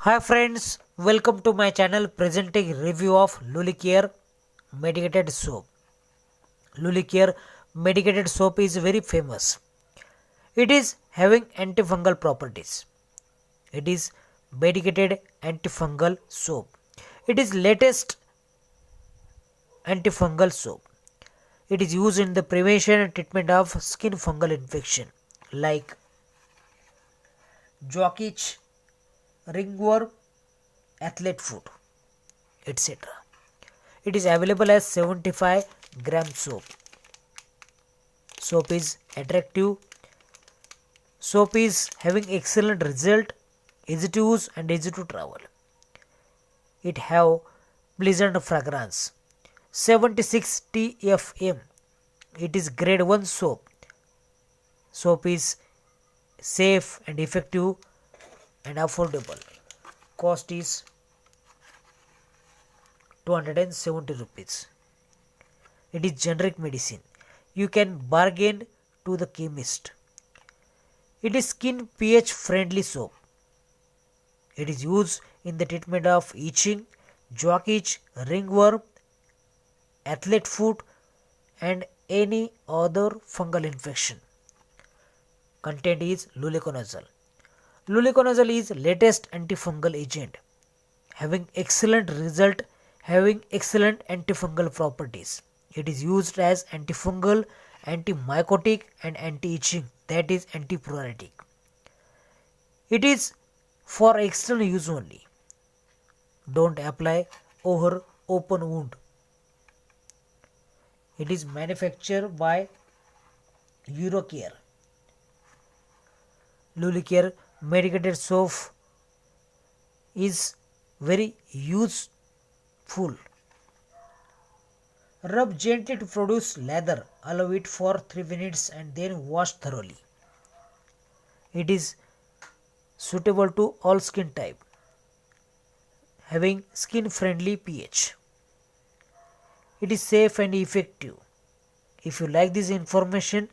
Hi friends, welcome to my channel presenting review of LuliCare Medicated soap. LuliCare Medicated soap is very famous. It is having antifungal properties. It is medicated antifungal soap. It is latest antifungal soap. It is used in the prevention and treatment of skin fungal infection like jock itch, ringworm, athlete foot, etc. It is available as 75-gram soap. Soap is attractive. Soap is having excellent result, easy to use and easy to travel. It have pleasant fragrance. 76 TFM. It is grade 1 soap. Soap is safe and effective and affordable. Cost is 270 rupees. It is generic medicine. You can bargain to the chemist. It is skin pH friendly soap. It is used in the treatment of itching, jock itch, ringworm, athlete foot and any other fungal infection. Content is luliconazole. Luliconazole is latest antifungal agent having excellent result, having excellent antifungal properties. It is used as antifungal, antimycotic and anti-itching, that is antipruritic. It is for external use only. Don't apply over open wound. It is manufactured by LuliCare. LuliCare medicated soap is very useful. Rub gently to produce lather. Allow it for 3 minutes and then wash thoroughly. It is suitable to all skin type, having skin friendly pH. It is safe and effective. If you like this information,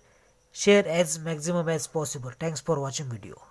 share as maximum as possible. Thanks for watching video.